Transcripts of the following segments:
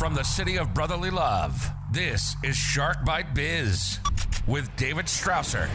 From the city of brotherly love, this is Shark Bite Biz with David Strausser.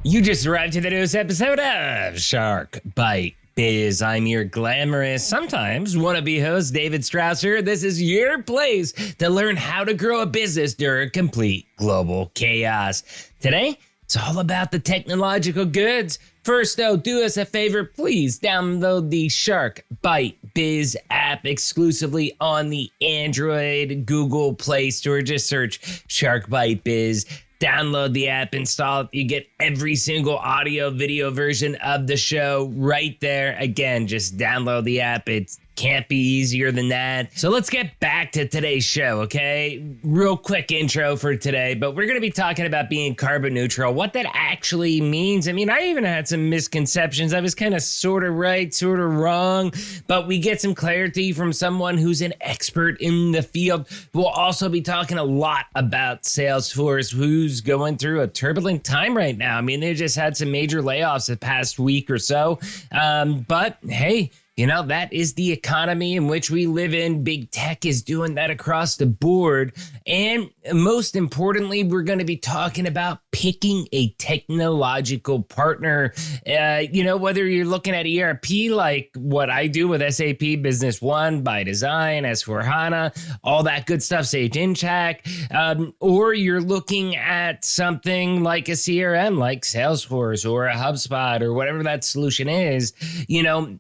You just arrived to the newest episode of Shark Bite Biz. I'm your glamorous, sometimes wannabe host, David Strausser. This is your place to learn how to grow a business during complete global chaos. Today, it's all about the technological goods. First, though, do us a favor. Please download the Shark Bite Biz app exclusively on the Android Google Play Store. Just search Shark Bite Biz. Download the app, install it. You get every single audio, video version of the show right there. Again, just download the app. It can't be easier than that. So let's get back to today's show, okay? Real quick intro for today, but we're going to be talking about being carbon neutral, what that actually means. I mean, I even had some misconceptions. I was kind of sort of right, sort of wrong, but we get some clarity from someone who's an expert in the field. We'll also be talking a lot about SalesForce, who's going through a turbulent time right now. I mean, they just had some major layoffs the past week or so, but hey, you know, that is the economy in which we live in. Big tech is doing that across the board. And most importantly, we're going to be talking about picking a technological partner. Whether you're looking at ERP like what I do with SAP Business One, by Design, S4HANA, all that good stuff, Sage Intacct, or you're looking at something like a CRM like Salesforce or a HubSpot or whatever that solution is, you know,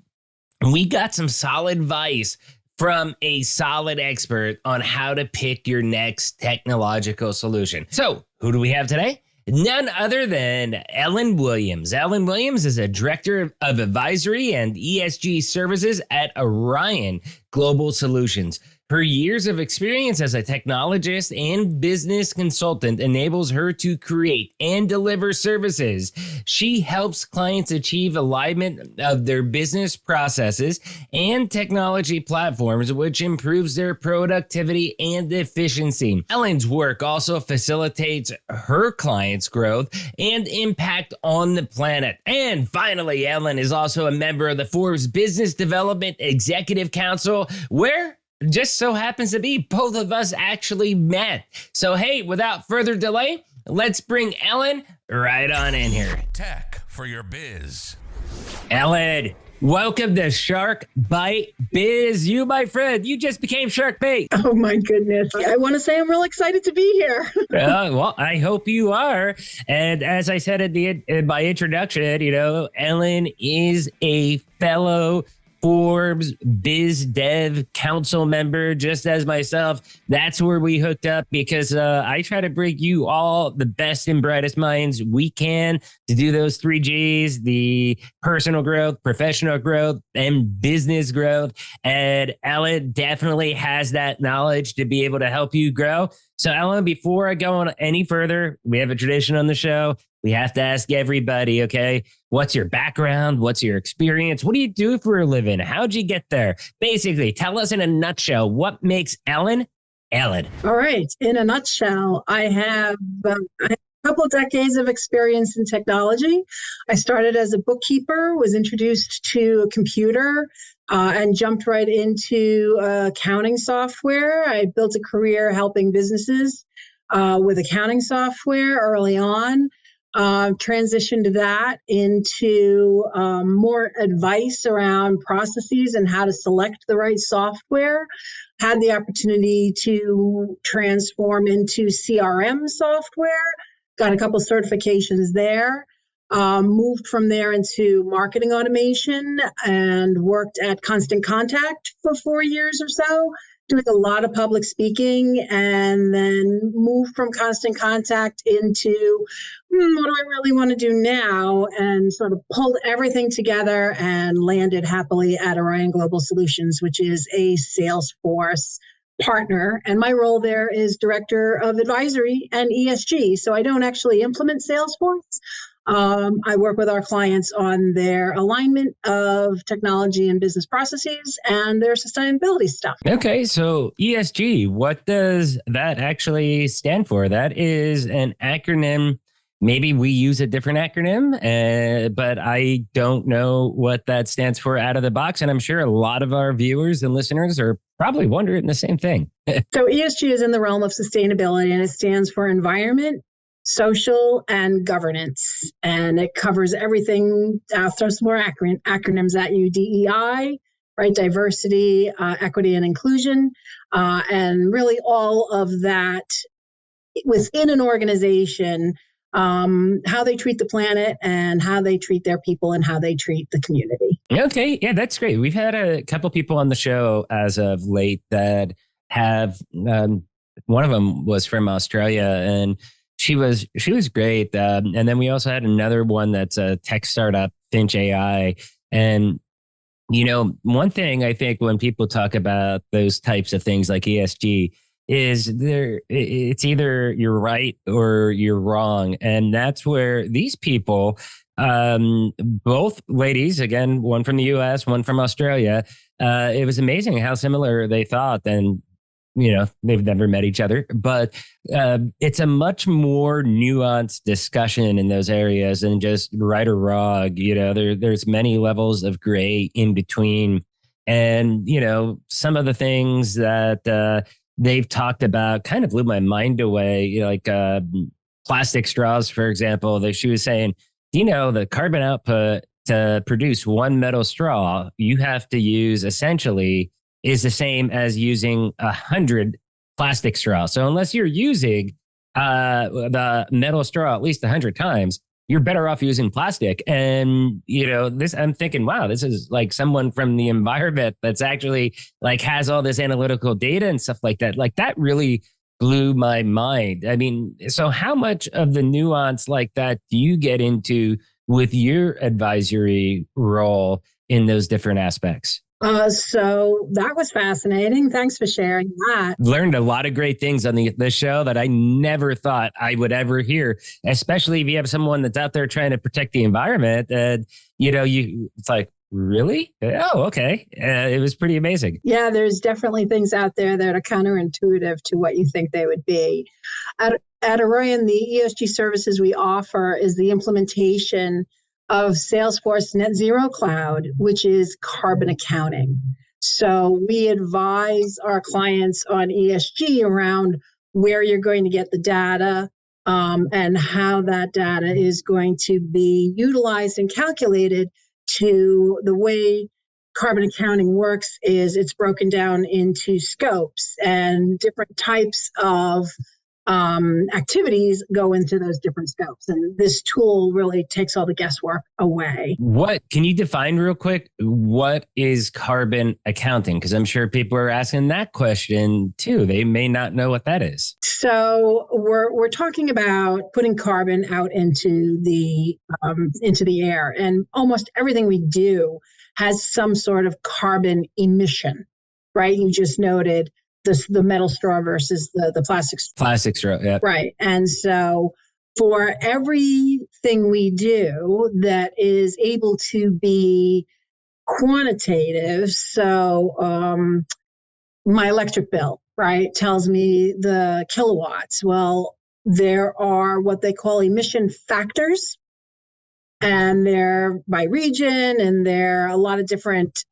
we got some solid advice from a solid expert on how to pick your next technological solution. So who do we have today? None other than Ellen Williams. Ellen Williams is a director of advisory and ESG services at Orion Global Solutions. Her years of experience as a technologist and business consultant enables her to create and deliver services. She helps clients achieve alignment of their business processes and technology platforms, which improves their productivity and efficiency. Ellen's work also facilitates her clients' growth and impact on the planet. And finally, Ellen is also a member of the Forbes Business Development Executive Council, where just so happens to be both of us actually met. So hey, without further delay, let's bring Ellen right on in here. Tech for your biz. Ellen, welcome to Shark Bite Biz. You, my friend, you just became Shark Bait. Oh my goodness. I want to say I'm real excited to be here. Well, I hope you are. And as I said in my introduction, you know, Ellen is a fellow Forbes Biz Dev Council member, just as myself. That's where we hooked up because I try to bring you all the best and brightest minds we can to do those 3Gs, the personal growth, professional growth, and business growth. And Ellen definitely has that knowledge to be able to help you grow. So Ellen, before I go on any further, we have a tradition on the show. We have to ask everybody, okay, what's your background? What's your experience? What do you do for a living? How'd you get there? Basically, tell us in a nutshell, what makes Ellen, Ellen? All right. In a nutshell, I have a couple of decades of experience in technology. I started as a bookkeeper, was introduced to a computer, and jumped right into accounting software. I built a career helping businesses with accounting software early on. Transitioned that into more advice around processes and how to select the right software. Had the opportunity to transform into CRM software. Got a couple certifications there. Moved from there into marketing automation and worked at Constant Contact for 4 years or so, doing a lot of public speaking, and then moved from Constant Contact into what do I really want to do now, and sort of pulled everything together and landed happily at Orion Global Solutions, which is a SalesForce partner. And my role there is director of advisory and ESG. So I don't actually implement Salesforce. I work with our clients on their alignment of technology and business processes and their sustainability stuff. Okay, so ESG, what does that actually stand for? That is an acronym. Maybe we use a different acronym, but I don't know what that stands for out of the box. And I'm sure a lot of our viewers and listeners are probably wondering the same thing. So ESG is in the realm of sustainability, and it stands for environment, social, and governance. And it covers everything. I'll throw some more acronyms at you: DEI, right? Diversity, equity, and inclusion. And really all of that within an organization, how they treat the planet and how they treat their people and how they treat the community. Okay. Yeah, that's great. We've had a couple people on the show as of late that have, one of them was from Australia, and she was great. And then we also had another one that's a tech startup, Finch AI. And, one thing I think when people talk about those types of things like ESG is it's either you're right or you're wrong. And that's where these people, both ladies, again, one from the US, one from Australia, it was amazing how similar they thought. And, they've never met each other, but it's a much more nuanced discussion in those areas than just right or wrong. There's many levels of gray in between. And, some of the things that they've talked about kind of blew my mind away, like plastic straws, for example. She was saying, the carbon output to produce one metal straw, you have to use essentially is the same as using 100 plastic straws. So unless you're using the metal straw at least 100 times, you're better off using plastic. And, I'm thinking, wow, this is like someone from the environment that's actually like has all this analytical data and stuff like that. Like that really blew my mind. I mean, so how much of the nuance like that do you get into with your advisory role in those different aspects? So that was fascinating. Thanks for sharing that. Learned a lot of great things on the show that I never thought I would ever hear, especially if you have someone that's out there trying to protect the environment. It's like, really? Oh, okay. It was pretty amazing. Yeah, there's definitely things out there that are counterintuitive to what you think they would be. At Orion, the ESG services we offer is the implementation of SalesForce Net Zero Cloud, which is carbon accounting. So we advise our clients on ESG around where you're going to get the data and how that data is going to be utilized and calculated. To the way carbon accounting works is it's broken down into scopes, and different types of activities go into those different scopes. And this tool really takes all the guesswork away. What can you define real quick? What is carbon accounting? Because I'm sure people are asking that question too. They may not know what that is. So we're talking about putting carbon out into the air, and almost everything we do has some sort of carbon emission, right? You just noted the metal straw versus the plastic straw. Yeah. Right. And so for everything we do that is able to be quantitative, so my electric bill, right, tells me the kilowatts. Well, there are what they call emission factors, and they're by region, and there are a lot of different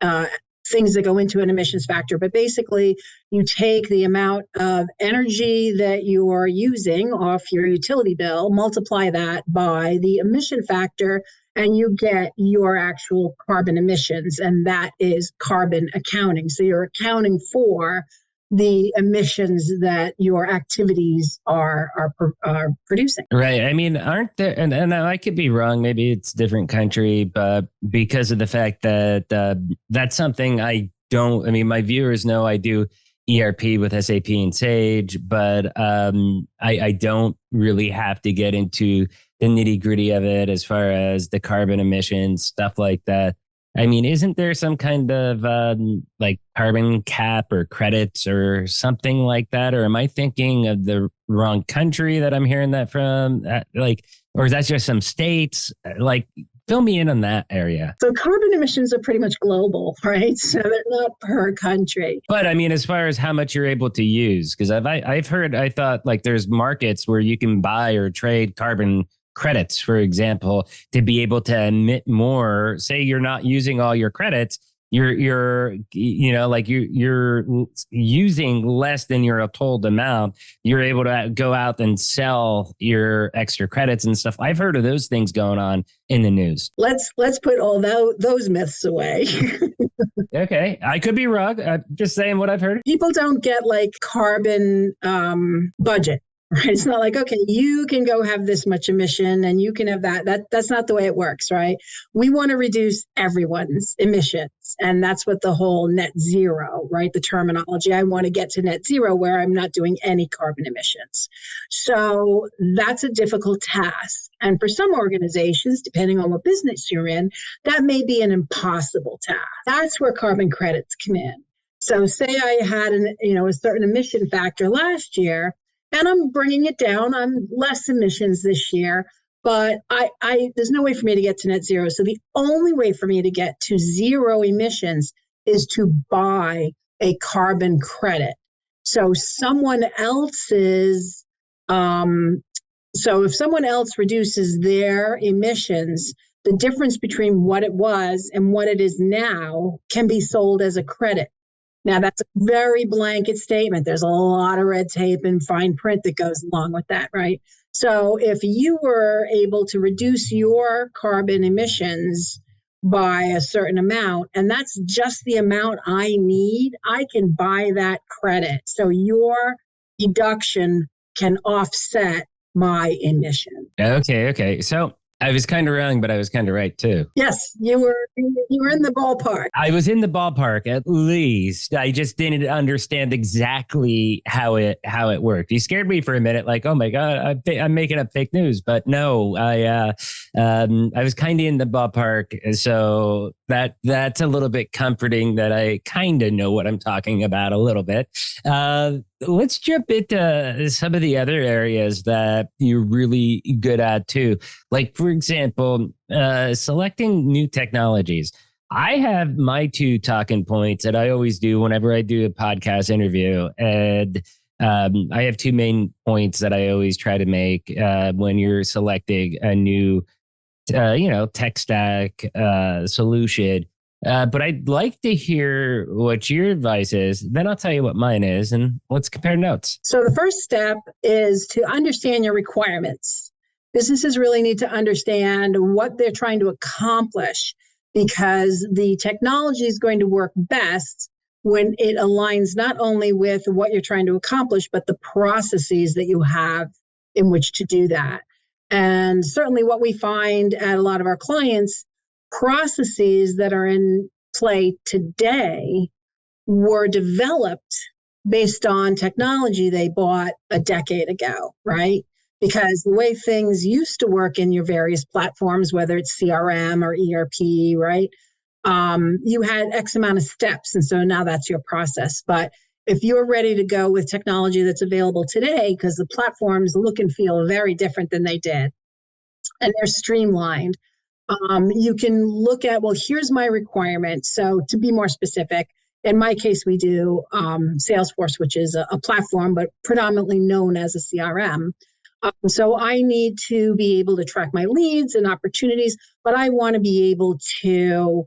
things that go into an emissions factor. But basically, you take the amount of energy that you are using off your utility bill, multiply that by the emission factor, and you get your actual carbon emissions. And that is carbon accounting. So you're accounting for the emissions that your activities are producing. Right. I mean, aren't there, and I could be wrong, maybe it's a different country, but because of the fact that that's something my viewers know I do ERP with SAP and Sage, but I don't really have to get into the nitty gritty of it as far as the carbon emissions, stuff like that. I mean, isn't there some kind of like carbon cap or credits or something like that? Or am I thinking of the wrong country that I'm hearing that from? Or is that just some states? Like, fill me in on that area. So carbon emissions are pretty much global, right? So they're not per country. But I mean, as far as how much you're able to use, because I thought like there's markets where you can buy or trade carbon credits, for example, to be able to emit more. Say you're not using all your credits, you're using less than your told amount, you're able to go out and sell your extra credits and stuff. I've heard of those things going on in the news. Let's put all those myths away. Okay, I could be wrong. I'm just saying what I've heard. People don't get like carbon budget. Right. It's not like, okay, you can go have this much emission and you can have that. That's not the way it works, right? We want to reduce everyone's emissions. And that's what the whole net zero, right? The terminology. I want to get to net zero where I'm not doing any carbon emissions. So that's a difficult task. And for some organizations, depending on what business you're in, that may be an impossible task. That's where carbon credits come in. So say I had a certain emission factor last year, and I'm bringing it down. I'm less emissions this year, but there's no way for me to get to net zero. So the only way for me to get to zero emissions is to buy a carbon credit. So someone else's, so if someone else reduces their emissions, the difference between what it was and what it is now can be sold as a credit. Now, that's a very blanket statement. There's a lot of red tape and fine print that goes along with that, right? So if you were able to reduce your carbon emissions by a certain amount, and that's just the amount I need, I can buy that credit. So your deduction can offset my emission. Okay. So I was kind of wrong, but I was kind of right too. Yes, you were in the ballpark. I was in the ballpark at least. I just didn't understand exactly how it worked. You scared me for a minute, like, oh my God, I'm making up fake news. But no, I was kind of in the ballpark, so that's a little bit comforting that I kind of know what I'm talking about a little bit. Let's jump into some of the other areas that you're really good at too. Like, for example, selecting new technologies. I have my two talking points that I always do whenever I do a podcast interview. And I have two main points that I always try to make when you're selecting a new, tech stack solution. But I'd like to hear what your advice is. Then I'll tell you what mine is, and let's compare notes. So the first step is to understand your requirements. Businesses really need to understand what they're trying to accomplish, because the technology is going to work best when it aligns not only with what you're trying to accomplish, but the processes that you have in which to do that. And certainly what we find at a lot of our clients, processes that are in play today were developed based on technology they bought a decade ago, right? Because the way things used to work in your various platforms, whether it's CRM or ERP, right? You had X amount of steps. And so now that's your process. But if you're ready to go with technology that's available today, because the platforms look and feel very different than they did, and they're streamlined, you can look at, well, here's my requirement. So to be more specific, in my case, we do SalesForce, which is a platform, but predominantly known as a CRM. So I need to be able to track my leads and opportunities, but I want to be able to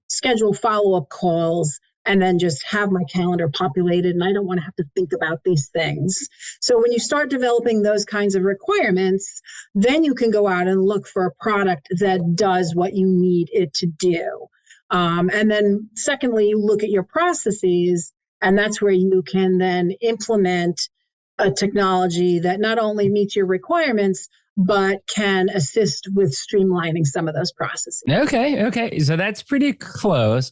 schedule follow-up calls and then just have my calendar populated, and I don't want to have to think about these things. So when you start developing those kinds of requirements, then you can go out and look for a product that does what you need it to do. And then secondly, look at your processes, and that's where you can then implement a technology that not only meets your requirements, but can assist with streamlining some of those processes. Okay. So that's pretty close.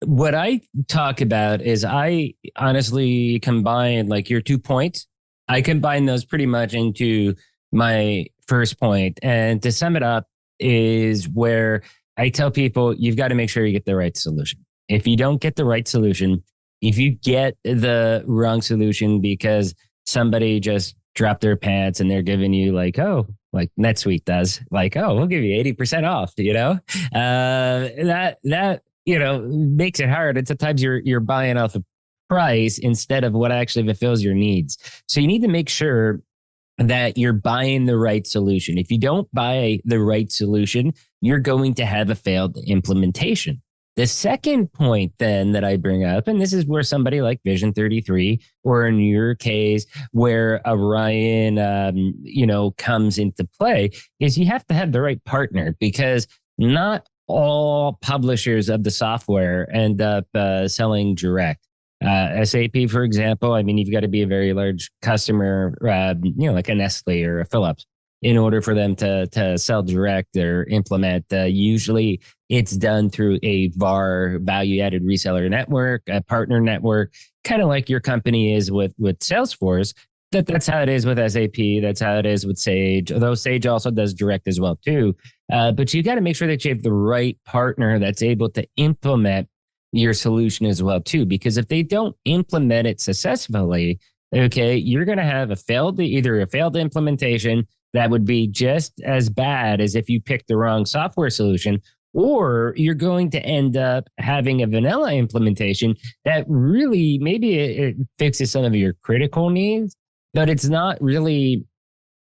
What I talk about is I honestly combine like your 2 points. I combine those pretty much into my first point. And to sum it up is where I tell people you've got to make sure you get the right solution. If you don't get the right solution, if you get the wrong solution because somebody just dropped their pants and they're giving you like NetSuite does, like, oh, we'll give you 80% off, that makes it hard. And sometimes you're buying off a price instead of what actually fulfills your needs. So you need to make sure that you're buying the right solution. If you don't buy the right solution, you're going to have a failed implementation. The second point then that I bring up, and this is where somebody like Vision 33, or in your case, where Orion, comes into play, is you have to have the right partner, because not all publishers of the software end up selling direct. SAP, for example, I mean, you've got to be a very large customer, like a Nestle or a Philips, in order for them to sell direct or implement. Usually it's done through a VAR, value-added reseller network, a partner network, kind of like your company is with SalesForce. That's how it is with SAP. That's how it is with Sage, although Sage also does direct as well too. But you got to make sure that you have the right partner that's able to implement your solution as well too, because if they don't implement it successfully, okay, you're going to have either a failed implementation that would be just as bad as if you picked the wrong software solution, or you're going to end up having a vanilla implementation that really maybe it fixes some of your critical needs, but it's not really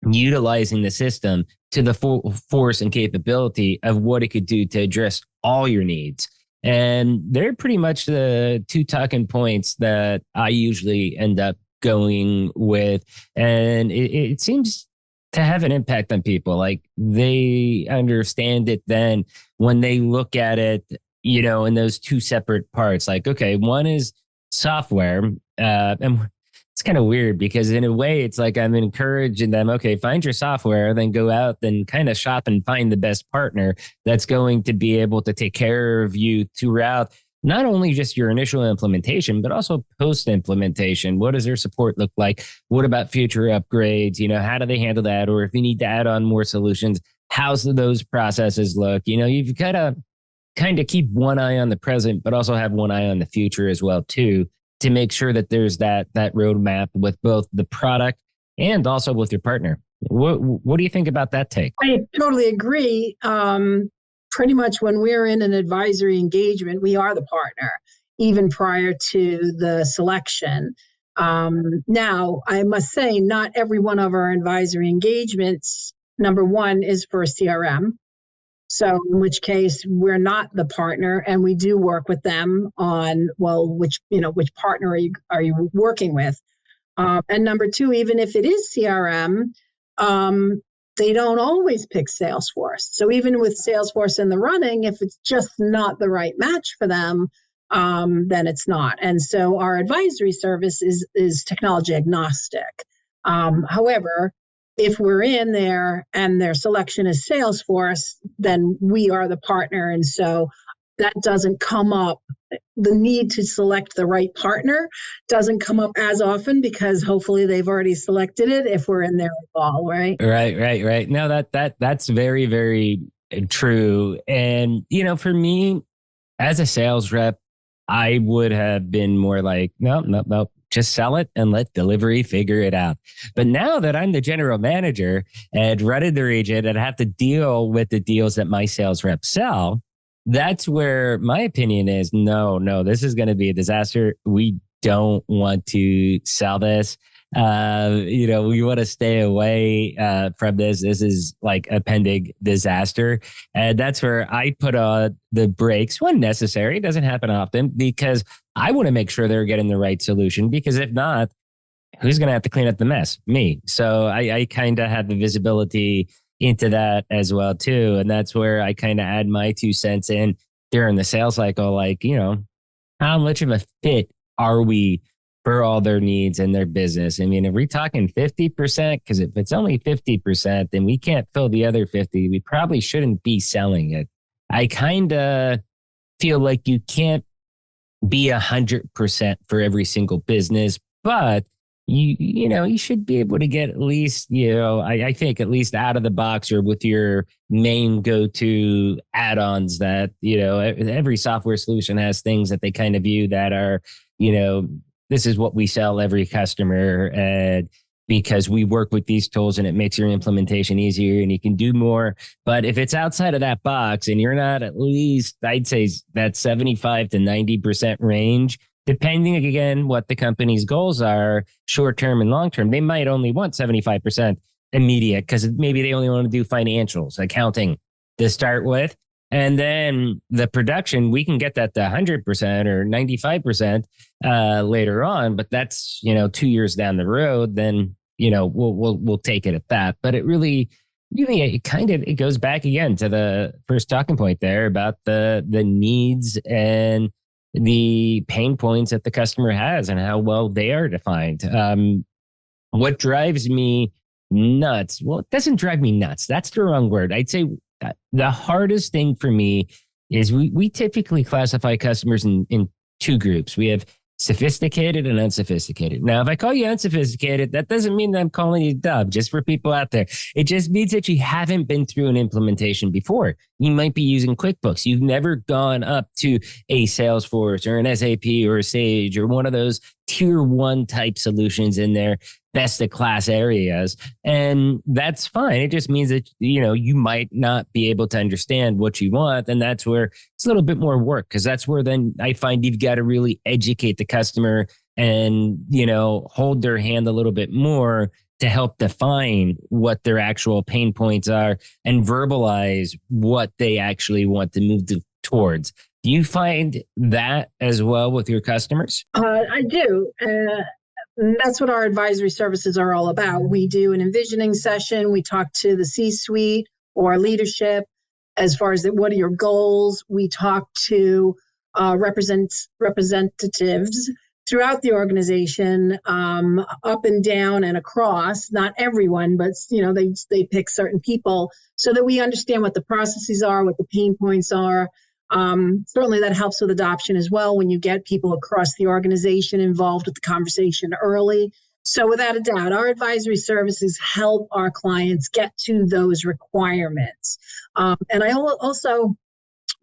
utilizing the system to the full force and capability of what it could do to address all your needs. And they're pretty much the two talking points that I usually end up going with. And it seems to have an impact on people. Like, they understand it then when they look at it, in those two separate parts. Like, okay, one is software, and it's kind of weird because in a way it's like I'm encouraging them, okay, find your software, then go out and kind of shop and find the best partner that's going to be able to take care of you throughout not only just your initial implementation, but also post-implementation. What does their support look like? What about future upgrades? How do they handle that? Or if you need to add on more solutions, how's those processes look? You've got to kind of keep one eye on the present, but also have one eye on the future as well too, to make sure that there's that roadmap with both the product and also with your partner. What do you think about that take? I totally agree. Pretty much when we're in an advisory engagement, we are the partner, even prior to the selection. Now, I must say, not every one of our advisory engagements, number one, is for CRM. So in which case we're not the partner, and we do work with them on, which partner are you working with? And number two, even if it is CRM, they don't always pick SalesForce. So even with SalesForce in the running, if it's just not the right match for them, then it's not. And so our advisory service is technology agnostic. However, if we're in there and their selection is SalesForce, then we are the partner. And so that doesn't come up. The need to select the right partner doesn't come up as often, because hopefully they've already selected it if we're in there at all, right? Right. No, that's very, very true. And, for me as a sales rep, I would have been more like, no, just sell it and let delivery figure it out. But now that I'm the general manager and running the region and have to deal with the deals that my sales reps sell, that's where my opinion is, no, this is going to be a disaster. We don't want to sell this. We want to stay away from this. This is like a pending disaster. And that's where I put on the brakes when necessary. It doesn't happen often, because I want to make sure they're getting the right solution, because if not, who's going to have to clean up the mess? Me. So I kind of have the visibility into that as well too. And that's where I kind of add my 2 cents in during the sales cycle. Like, how much of a fit are we for all their needs and their business? I mean, if we're talking 50%, because if it's only 50%, then we can't fill the other 50. We probably shouldn't be selling it. I kind of feel like you can't be 100% for every single business, but you should be able to get at least, I think at least out of the box, or with your main go-to add-ons that, every software solution has things that they kind of view that are, this is what we sell every customer, and because we work with these tools and it makes your implementation easier and you can do more. But if it's outside of that box and you're not at least, I'd say that 75 to 90% range, depending again what the company's goals are, short-term and long-term, they might only want 75% immediate, because maybe they only want to do financials, accounting to start with. And then the production, we can get that to 100% or 95% later on, but that's, 2 years down the road, then, we'll take it at that. But it really, it goes back again to the first talking point there about the needs and the pain points that the customer has and how well they are defined. What drives me nuts? Well, it doesn't drive me nuts. That's the wrong word. I'd say the hardest thing for me is we typically classify customers in two groups. We have sophisticated and unsophisticated. Now, if I call you unsophisticated, that doesn't mean that I'm calling you dumb, just for people out there. It just means that you haven't been through an implementation before. You might be using QuickBooks. You've never gone up to a SalesForce or an SAP or a Sage or one of those tier one type solutions in their best of class areas. And that's fine. It just means that, you might not be able to understand what you want. And that's where it's a little bit more work, because that's where then I find you've got to really educate the customer and, hold their hand a little bit more to help define what their actual pain points are and verbalize what they actually want to move towards. Do you find that as well with your customers? I do. That's what our advisory services are all about. We do an envisioning session. We talk to the C-suite or leadership as far as what are your goals. We talk to representatives throughout the organization, up and down and across. Not everyone, but they pick certain people so that we understand what the processes are, what the pain points are. Certainly that helps with adoption as well when you get people across the organization involved with the conversation early. So without a doubt, our advisory services help our clients get to those requirements. And I also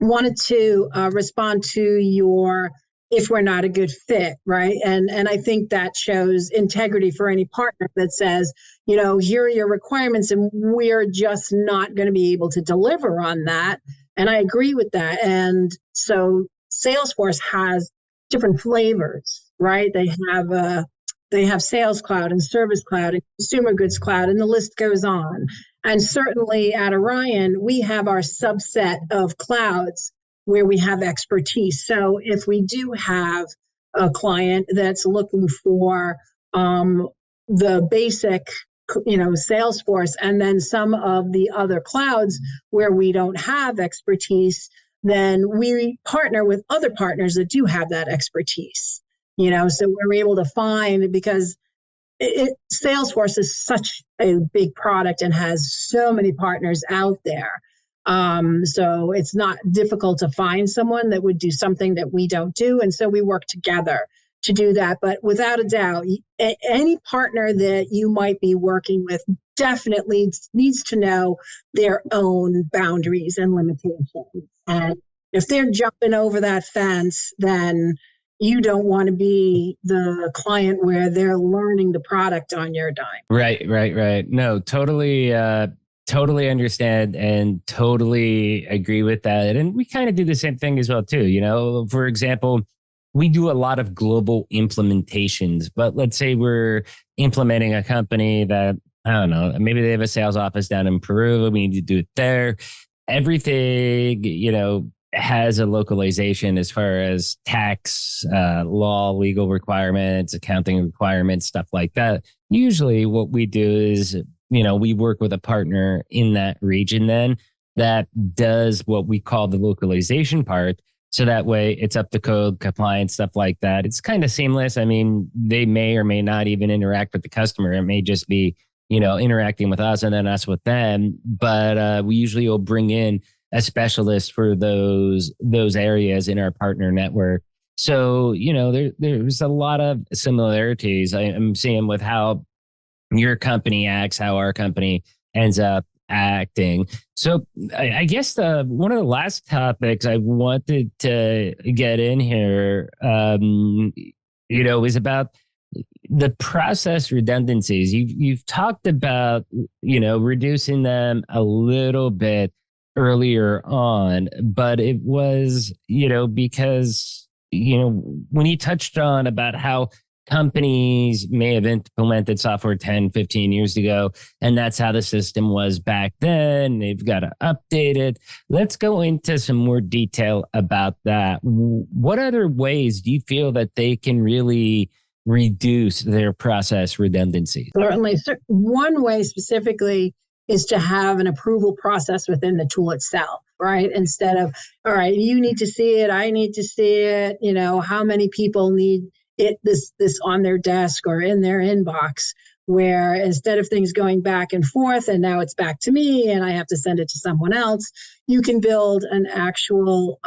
wanted to respond to your if we're not a good fit, right? And I think that shows integrity for any partner that says, here are your requirements and we're just not going to be able to deliver on that. And I agree with that. And so SalesForce has different flavors, right? They have Sales Cloud and Service Cloud and Consumer Goods Cloud, and the list goes on. And certainly at Orion, we have our subset of clouds where we have expertise. So if we do have a client that's looking for the basic Salesforce, and then some of the other clouds where we don't have expertise, then we partner with other partners that do have that expertise. So we're able to find, because Salesforce is such a big product and has so many partners out there. So it's not difficult to find someone that would do something that we don't do. And so we work together to do that. But without a doubt, any partner that you might be working with definitely needs to know their own boundaries and limitations. And if they're jumping over that fence, then you don't want to be the client where they're learning the product on your dime. Right. No, totally understand and totally agree with that. And we kind of do the same thing as well, too. For example, we do a lot of global implementations, but let's say we're implementing a company that, I don't know, maybe they have a sales office down in Peru. We need to do it there. Everything, has a localization as far as tax, law, legal requirements, accounting requirements, stuff like that. Usually what we do is, we work with a partner in that region then that does what we call the localization part. So that way it's up to code, compliance, stuff like that. It's kind of seamless. I mean, they may or may not even interact with the customer. It may just be, interacting with us and then us with them. But we usually will bring in a specialist for those areas in our partner network. So, there's a lot of similarities I'm seeing with how your company acts, how our company ends up acting. So I guess one of the last topics I wanted to get in here, is about the process redundancies. You've talked about, reducing them a little bit earlier on, but it was, because, when you touched on about how companies may have implemented software 10, 15 years ago, and that's how the system was back then. They've got to update it. Let's go into some more detail about that. What other ways do you feel that they can really reduce their process redundancy? Certainly. One way specifically is to have an approval process within the tool itself, right? Instead of, all right, you need to see it, I need to see it, how many people need this on their desk or in their inbox, where instead of things going back and forth and now it's back to me and I have to send it to someone else, you can build an actual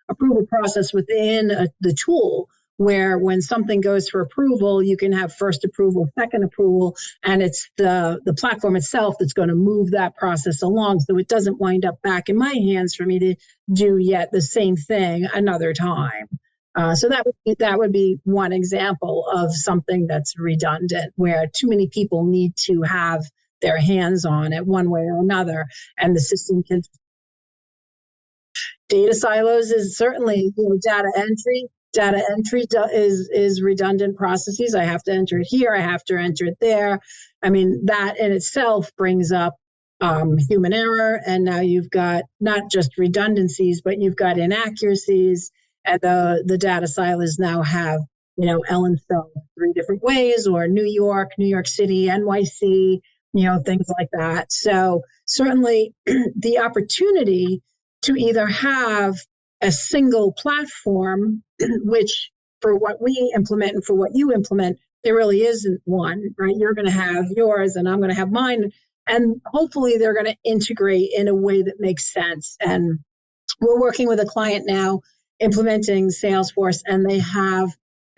approval process within the tool, where when something goes for approval, you can have first approval, second approval, and it's the platform itself that's going to move that process along, so it doesn't wind up back in my hands for me to do yet the same thing another time. So that would be one example of something that's redundant, where too many people need to have their hands on it one way or another, and the system can. Data silos is certainly data entry. Data entry is redundant processes. I have to enter it here. I have to enter it there. I mean, that in itself brings up human error. And now you've got not just redundancies, but you've got inaccuracies. And the data silos now have, Ellen spelled 3 different ways, or New York City, NYC, things like that. So certainly the opportunity to either have a single platform, which for what we implement and for what you implement, there really isn't one, right? You're going to have yours and I'm going to have mine. And hopefully they're going to integrate in a way that makes sense. And we're working with a client now implementing SalesForce, and they have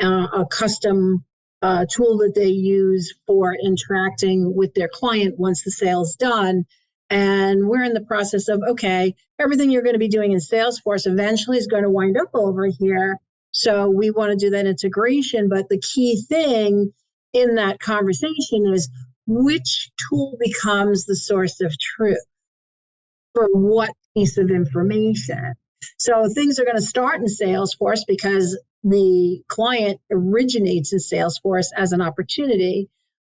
a custom tool that they use for interacting with their client once the sale's done. And we're in the process of, okay, everything you're going to be doing in Salesforce eventually is going to wind up over here. So we want to do that integration. But the key thing in that conversation is which tool becomes the source of truth for what piece of information. So things are going to start in Salesforce because the client originates in Salesforce as an opportunity.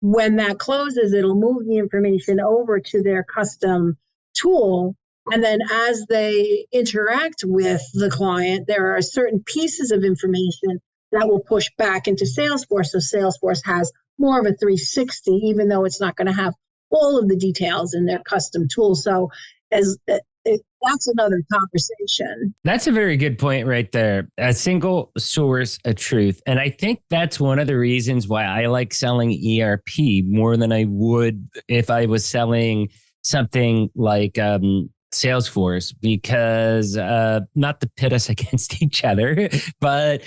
When that closes, it'll move the information over to their custom tool. And then as they interact with the client, there are certain pieces of information that will push back into Salesforce. So Salesforce has more of a 360, even though it's not going to have all of the details in their custom tool. So that's another conversation. That's a very good point right there. A single source of truth. And I think that's one of the reasons why I like selling ERP more than I would if I was selling something like Salesforce, because not to pit us against each other, but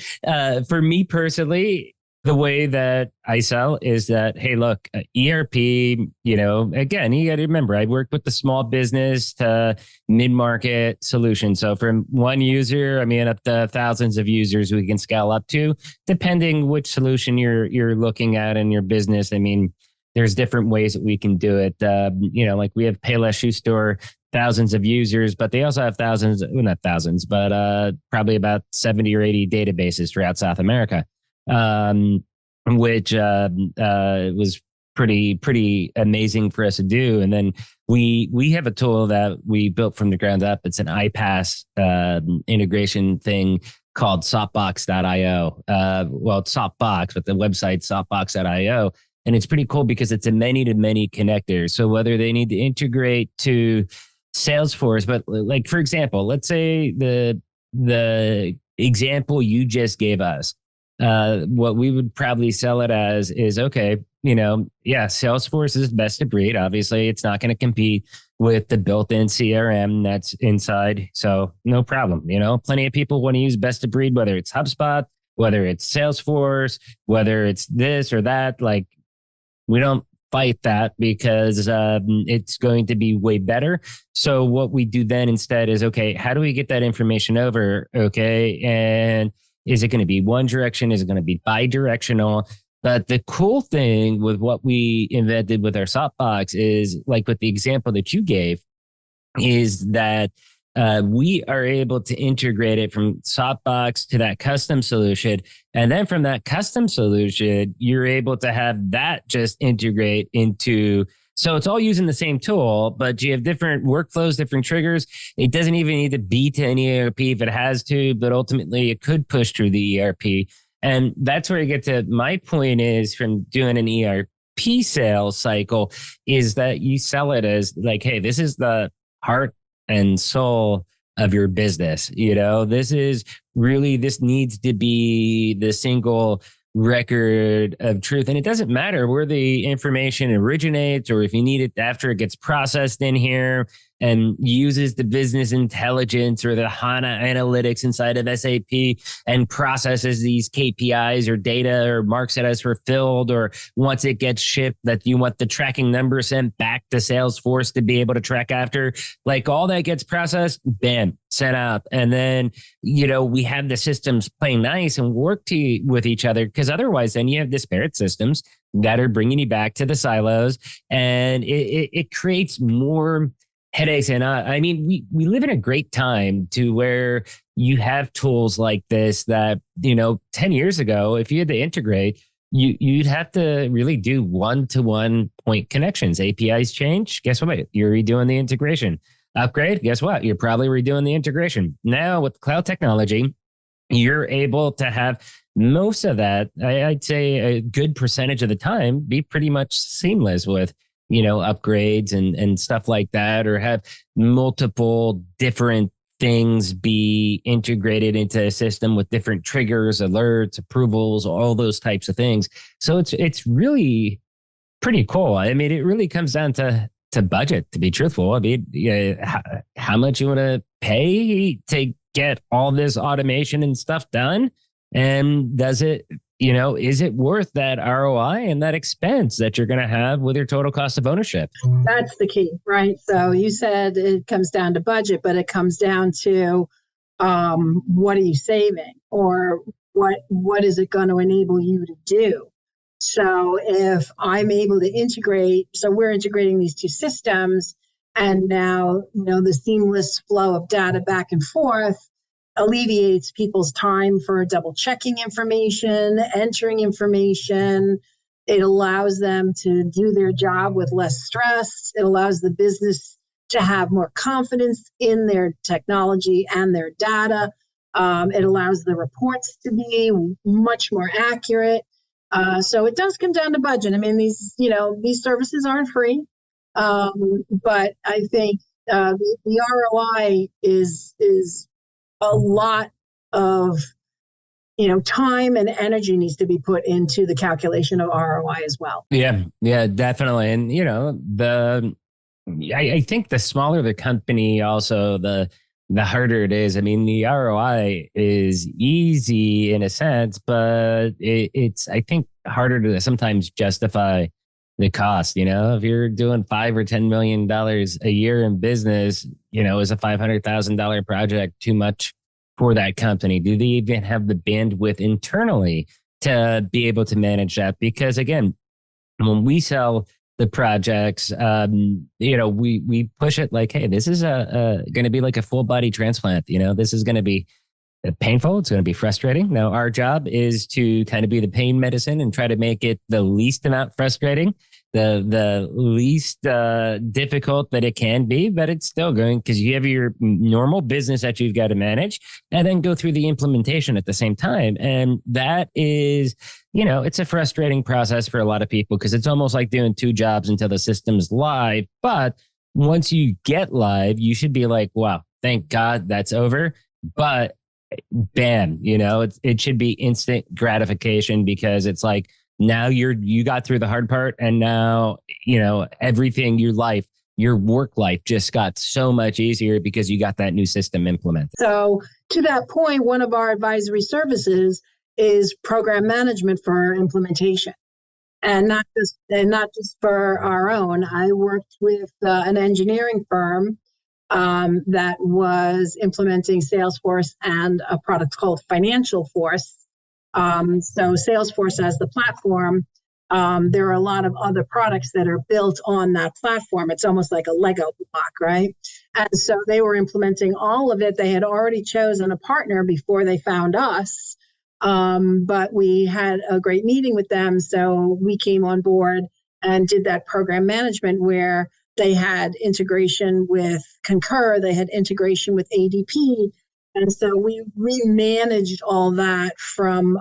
for me personally, the way that I sell is that, hey, look, ERP, again, you got to remember, I work with the small business to mid-market solution. So from one user, up to thousands of users we can scale up to, depending which solution you're looking at in your business. There's different ways that we can do it. Like we have Payless Shoe Store, thousands of users, but they also have not thousands, but probably about 70 or 80 databases throughout South America. Which was pretty amazing for us to do. And then we have a tool that we built from the ground up. It's an iPaaS integration thing called softbox.io. It's Softbox, but the website softbox.io. And it's pretty cool because it's a many-to-many connector. So whether they need to integrate to Salesforce, but like, for example, let's say the example you just gave us, what we would probably sell it as is, okay, Salesforce is best of breed. Obviously, it's not going to compete with the built-in CRM that's inside. So no problem. Plenty of people want to use best of breed, whether it's HubSpot, whether it's Salesforce, whether it's this or that. Like, we don't fight that because it's going to be way better. So what we do then instead is, okay, how do we get that information over? Okay. And is it going to be one direction? Is it going to be bi-directional? But the cool thing with what we invented with our Softbox is, like with the example that you gave, is that we are able to integrate it from Softbox to that custom solution. And then from that custom solution, you're able to have that just integrate into. So it's all using the same tool, but you have different workflows, different triggers. It doesn't even need to be to any ERP if it has to, but ultimately it could push through the ERP. And that's where you get to my point is from doing an ERP sales cycle is that you sell it as like, hey, this is the heart and soul of your business. This is really, this needs to be the single record of truth. And it doesn't matter where the information originates or if you need it after it gets processed in here and uses the business intelligence or the HANA analytics inside of SAP and processes these KPIs or data or marks it as fulfilled, or once it gets shipped that you want the tracking number sent back to SalesForce to be able to track after, like all that gets processed, bam, sent out. And then, we have the systems playing nice and work with each other, because otherwise then you have disparate systems that are bringing you back to the silos, and it creates more headaches. And we live in a great time to where you have tools like this that, 10 years ago, if you had to integrate, you'd have to really do one-to-one point connections. APIs change. Guess what? You're redoing the integration. Upgrade. Guess what? You're probably redoing the integration. Now with cloud technology, you're able to have most of that, I'd say a good percentage of the time, be pretty much seamless with upgrades and stuff like that, or have multiple different things be integrated into a system with different triggers, alerts, approvals, all those types of things. So it's really pretty cool. It really comes down to budget, to be truthful. How much you want to pay to get all this automation and stuff done? And does it, is it worth that ROI and that expense that you're going to have with your total cost of ownership? That's the key, right? So you said it comes down to budget, but it comes down to what are you saving, or what is it going to enable you to do? So if I'm able to integrate, so we're integrating these two systems, and now, the seamless flow of data back and forth alleviates people's time for double checking information, entering information. It allows them to do their job with less stress. It allows the business to have more confidence in their technology and their data. It allows the reports to be much more accurate. So it does come down to budget. These services aren't free, but I think the ROI is a lot of time and energy needs to be put into the calculation of ROI as well. Yeah, definitely. And I think the smaller the company, also the harder it is. The ROI is easy in a sense, but it's I think harder to sometimes justify the cost. If you're doing $5 or $10 million a year in business, is a $500,000 project too much for that company? Do they even have the bandwidth internally to be able to manage that? Because again, when we sell the projects, we push it like, hey, this is going to be like a full body transplant. This is going to be painful. It's going to be frustrating. Now, our job is to kind of be the pain medicine and try to make it the least amount frustrating, the least difficult that it can be, but it's still going, because you have your normal business that you've got to manage and then go through the implementation at the same time. And that is, it's a frustrating process for a lot of people, because it's almost like doing two jobs until the system's live. But once you get live, you should be like, wow, thank God that's over. But bam, it should be instant gratification, because it's like, now you got through the hard part, and now, everything, your work life just got so much easier because you got that new system implemented. So to that point, one of our advisory services is program management for implementation, and not just for our own. I worked with an engineering firm that was implementing SalesForce and a product called Financial Force. So SalesForce as the platform, there are a lot of other products that are built on that platform. It's almost like a Lego block, right? And so they were implementing all of it. They had already chosen a partner before they found us. But we had a great meeting with them. So we came on board and did that program management where they had integration with Concur, they had integration with ADP. And so we managed all that from,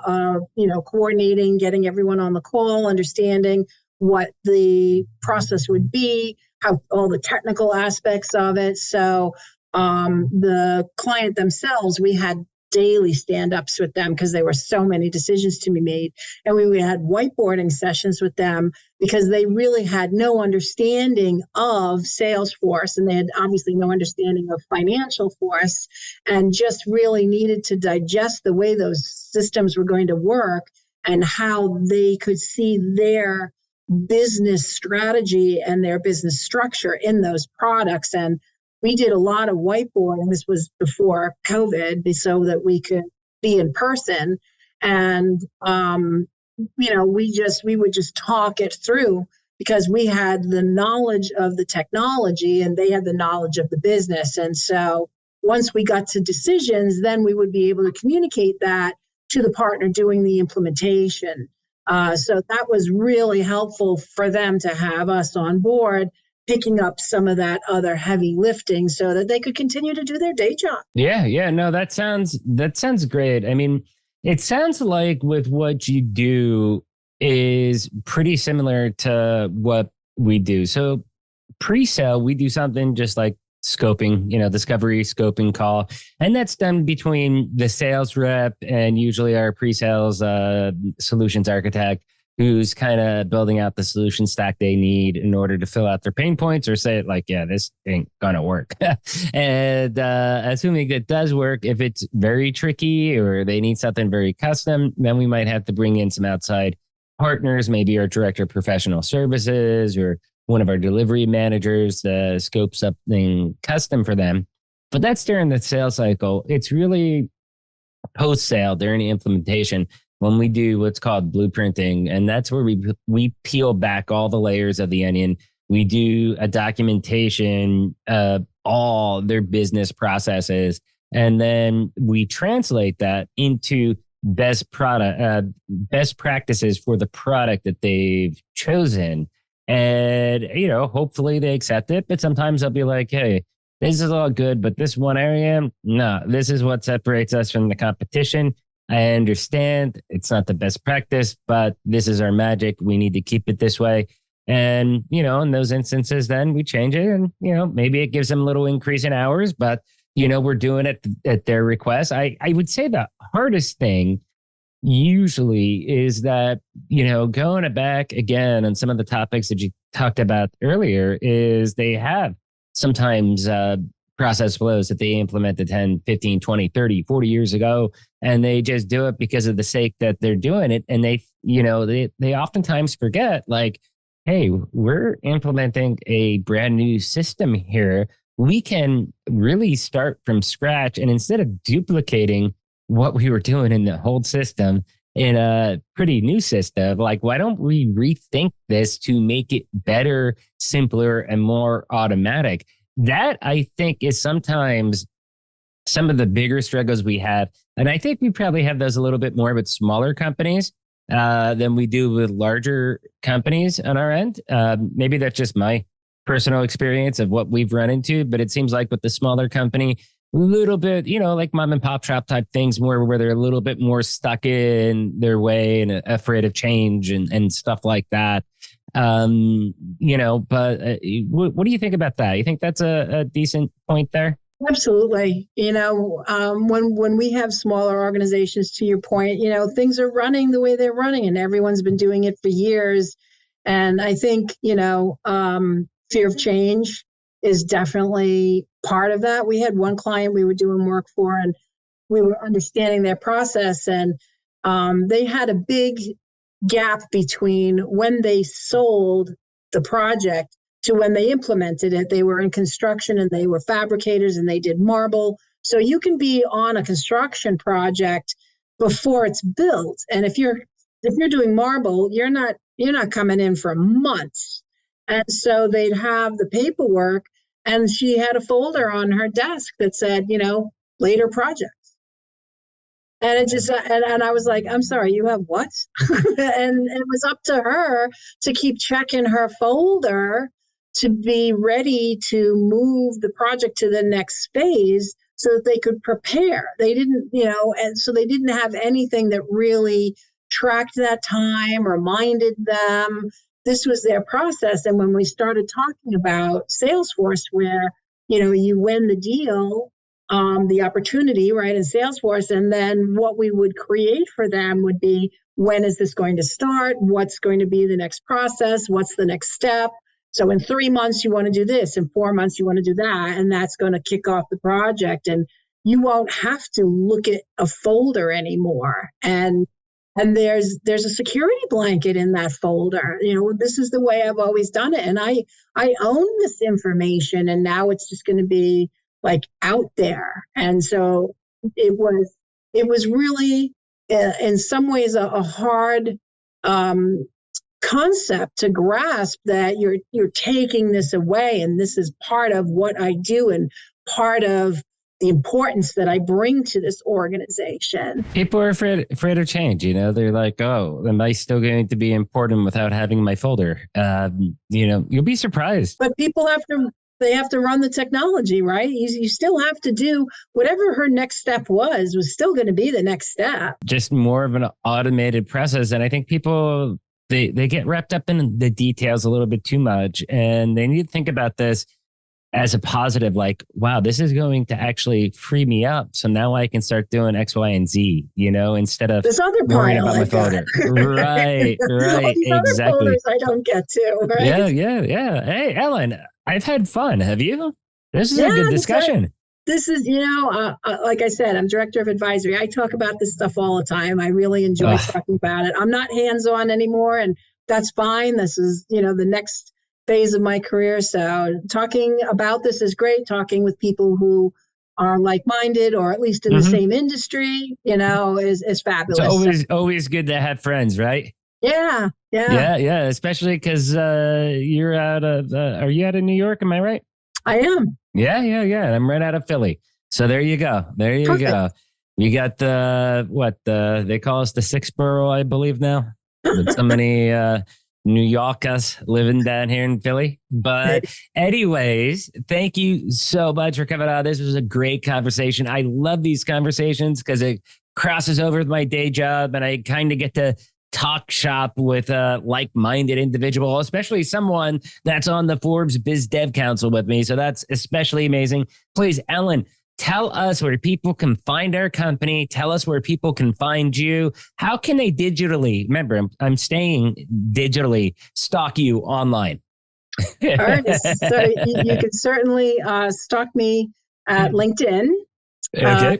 coordinating, getting everyone on the call, understanding what the process would be, how all the technical aspects of it. So the client themselves, we had daily stand-ups with them because there were so many decisions to be made. And we had whiteboarding sessions with them because they really had no understanding of SalesForce, and they had obviously no understanding of Financial Force, and just really needed to digest the way those systems were going to work and how they could see their business strategy and their business structure in those products. And we did a lot of whiteboarding. This was before COVID, so that we could be in person. And, we would just talk it through because we had the knowledge of the technology and they had the knowledge of the business. And so once we got to decisions, then we would be able to communicate that to the partner doing the implementation. So that was really helpful for them to have us on board, picking up some of that other heavy lifting so that they could continue to do their day job. Yeah. No, that sounds great. I mean, it sounds like with what you do is pretty similar to what we do. So pre-sale, we do something just like scoping, discovery scoping call. And that's done between the sales rep and usually our pre-sales solutions architect, who's kind of building out the solution stack they need in order to fill out their pain points or say it like, yeah, this ain't gonna work. And assuming it does work, if it's very tricky or they need something very custom, then we might have to bring in some outside partners, maybe our director of professional services or one of our delivery managers to scope something custom for them. But that's during the sales cycle. It's really post-sale during the implementation when we do what's called blueprinting. And that's where we peel back all the layers of the onion. We do a documentation of all their business processes. And then we translate that into best practices for the product that they've chosen. And, hopefully they accept it. But sometimes they'll be like, hey, this is all good, but this one area, no, this is what separates us from the competition. I understand it's not the best practice, but this is our magic. We need to keep it this way. And, in those instances, then we change it and, maybe it gives them a little increase in hours, but, we're doing it at their request. I would say the hardest thing usually is that, going back again on some of the topics that you talked about earlier is they have sometimes process flows that they implemented 10, 15, 20, 30, 40 years ago. And they just do it because of the sake that they're doing it. And they oftentimes forget like, hey, we're implementing a brand new system here. We can really start from scratch. And instead of duplicating what we were doing in the old system in a pretty new system, like, why don't we rethink this to make it better, simpler, and more automatic? That, I think, is sometimes some of the bigger struggles we have. And I think we probably have those a little bit more with smaller companies than we do with larger companies on our end. Maybe that's just my personal experience of what we've run into. But it seems like with the smaller company, a little bit, like mom and pop shop type things where they're a little bit more stuck in their way and afraid of change and stuff like that. But what do you think about that? You think that's a decent point there? Absolutely. When we have smaller organizations, to your point, things are running the way they're running and everyone's been doing it for years. And I think, fear of change is definitely part of that. We had one client we were doing work for and we were understanding their process, and they had a big gap between when they sold the project to when they implemented it. They were in construction and they were fabricators and they did marble. So you can be on a construction project before it's built. And if you're if you're doing marble, you're not coming in for months. And so they'd have the paperwork, and she had a folder on her desk that said, later projects. And it just, and I was like, I'm sorry, you have what? And it was up to her to keep checking her folder to be ready to move the project to the next phase so that they could prepare. They didn't, and so they didn't have anything that really tracked that time, reminded them. This was their process. And when we started talking about SalesForce, where, you win the deal, the opportunity, right, in SalesForce, and then what we would create for them would be, when is this going to start? What's going to be the next process? What's the next step? So in 3 months, you want to do this. In 4 months, you want to do that. And that's going to kick off the project. And you won't have to look at a folder anymore. And there's a security blanket in that folder. This is the way I've always done it. And I own this information, and now it's just going to be like out there. And so it was really in some ways a hard concept to grasp, that you're taking this away, and this is part of what I do and part of the importance that I bring to this organization. People are afraid of change. They're like, oh, am I still going to be important without having my folder? You'll be surprised. But people have to run the technology, right? You still have to do whatever her next step was still going to be the next step. Just more of an automated process. And I think people, they get wrapped up in the details a little bit too much, and they need to think about this as a positive, like, wow, this is going to actually free me up. So now I can start doing X, Y, and Z, instead of this other worrying about my folder. Right, exactly. I don't get to, right? Yeah. Hey, Ellen, I've had fun. Have you? This is a good discussion. This is, like I said, I'm director of advisory. I talk about this stuff all the time. I really enjoy talking about it. I'm not hands-on anymore, and that's fine. This is, the next phase of my career. So talking about this is great. Talking with people who are like-minded, or at least in the same industry, is fabulous. It's always good to have friends, right? Yeah. Especially because you're out of, are you out of New York? Am I right? I am. Yeah. I'm right out of Philly. So there you go. Go. You got they call us the sixth borough, I believe now. With so many New Yorkers living down here in Philly. But anyways, thank you so much for coming on. This was a great conversation. I love these conversations because it crosses over with my day job, and I kind of get to talk shop with a like-minded individual, especially someone that's on the Forbes Biz Dev Council with me. So that's especially amazing. Please, Ellen, tell us where people can find our company. Tell us where people can find you. How can they digitally, remember, I'm staying digitally, stalk you online? All right. So you can certainly stalk me at LinkedIn. Okay.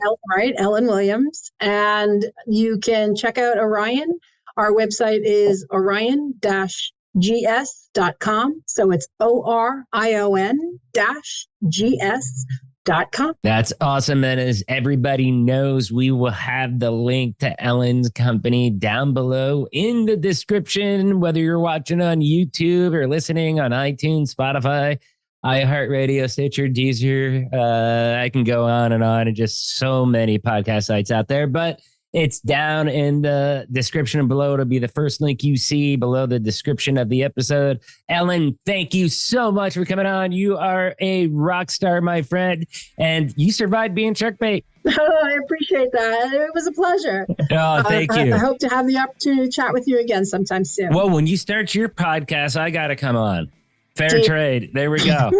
Ellen Williams. And you can check out Orion. Our website is orion-gs.com. So it's orion-gs.com. That's awesome. And as everybody knows, we will have the link to Ellen's company down below in the description, whether you're watching on YouTube or listening on iTunes, Spotify, iHeartRadio, Stitcher, Deezer. I can go on, and just so many podcast sites out there. But it's down in the description below. It'll be the first link you see below the description of the episode. Ellen, thank you so much for coming on. You are a rock star, my friend, and you survived being shark bait. Oh, I appreciate that. It was a pleasure. Oh, thank you. I hope to have the opportunity to chat with you again sometime soon. Well, when you start your podcast, I got to come on. Fair trade. There we go.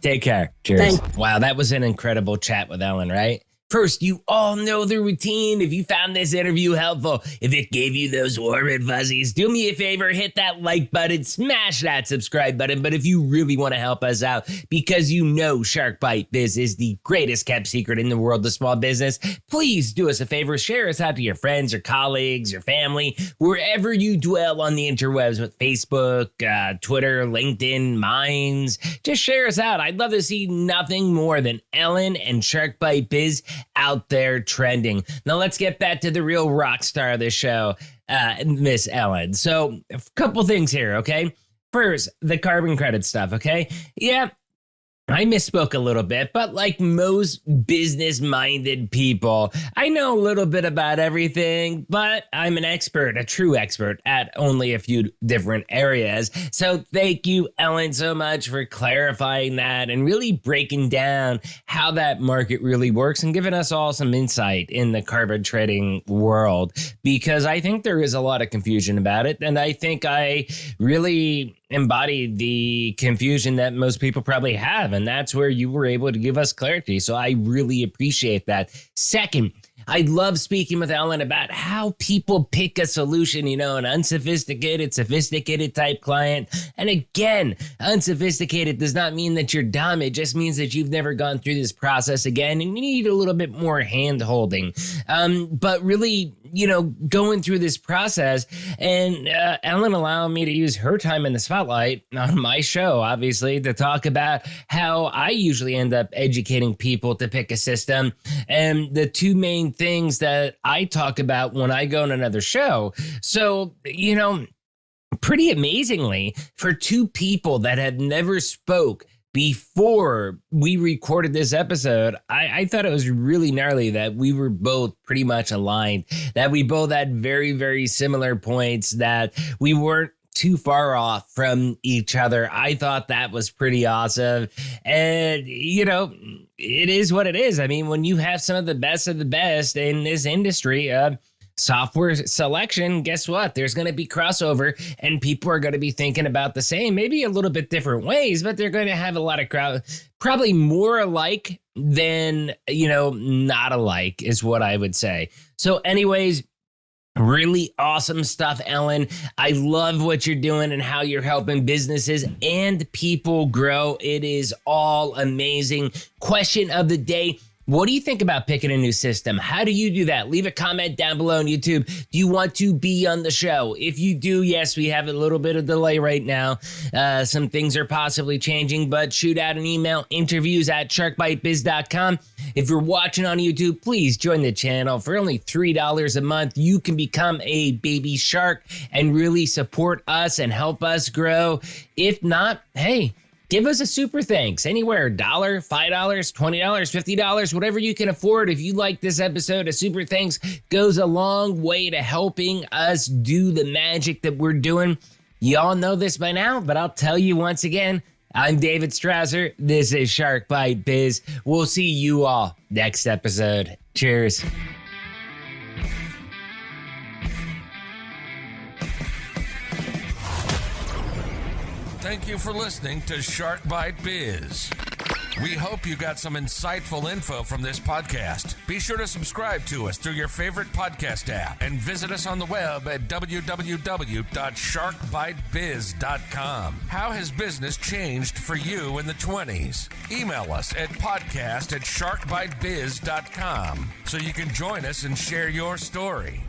Take care. Cheers. Thanks. Wow, that was an incredible chat with Ellen, right? First, you all know the routine. If you found this interview helpful, if it gave you those warm and fuzzies, do me a favor, hit that like button, smash that subscribe button. But if you really want to help us out, because you know Shark Bite Biz is the greatest kept secret in the world of small business, please do us a favor, share us out to your friends, your colleagues, your family, wherever you dwell on the interwebs with Facebook, Twitter, LinkedIn, Minds. Just share us out. I'd love to see nothing more than Ellen and Shark Bite Biz out there trending. Now let's get back to the real rock star of the show, Miss Ellen. So a couple things here, okay? First, the carbon credit stuff, okay? Yeah, I misspoke a little bit, but like most business-minded people, I know a little bit about everything, but I'm an expert, a true expert at only a few different areas. So thank you, Ellen, so much for clarifying that and really breaking down how that market really works and giving us all some insight in the carbon trading world, because I think there is a lot of confusion about it, and I think I really embodied the confusion that most people probably have, and that's where you were able to give us clarity. So I really appreciate that. Second, I love speaking with Ellen about how people pick a solution, you know, an unsophisticated, sophisticated type client. And again, unsophisticated does not mean that you're dumb. It just means that you've never gone through this process again and you need a little bit more hand holding. But really, you know, going through this process, and Ellen allowing me to use her time in the spotlight on my show, obviously, to talk about how I usually end up educating people to pick a system. And the two main things that I talk about when I go on another show. So, you know, pretty amazingly, for two people that had never spoke before we recorded this episode, I thought it was really gnarly that we were both pretty much aligned, that we both had very, very similar points, that we weren't too far off from each other. I thought that was pretty awesome. And, you know, it is what it is. I mean, when you have some of the best in this industry, software selection, guess what? There's going to be crossover and people are going to be thinking about the same, maybe a little bit different ways, but they're going to have a lot of probably more alike than, you know, not alike is what I would say. So anyways, really awesome stuff, Ellen. I love what you're doing and how you're helping businesses and people grow. It is all amazing. Question of the day: what do you think about picking a new system? How do you do that? Leave a comment down below on YouTube. Do you want to be on the show? If you do, yes, we have a little bit of delay right now. Some things are possibly changing, but shoot out an email, interviews@sharkbitebiz.com. If you're watching on YouTube, please join the channel. For only $3 a month, you can become a baby shark and really support us and help us grow. If not, hey, give us a super thanks anywhere, $1, $5, $20, $50, whatever you can afford. If you like this episode, a super thanks goes a long way to helping us do the magic that we're doing. Y'all know this by now, but I'll tell you once again, I'm David Strausser. This is Shark Bite Biz. We'll see you all next episode. Cheers. Thank you for listening to Shark Bite Biz. We hope you got some insightful info from this podcast. Be sure to subscribe to us through your favorite podcast app and visit us on the web at www.sharkbitebiz.com. How has business changed for you in the 20s? Email us at podcast@sharkbitebiz.com so you can join us and share your story.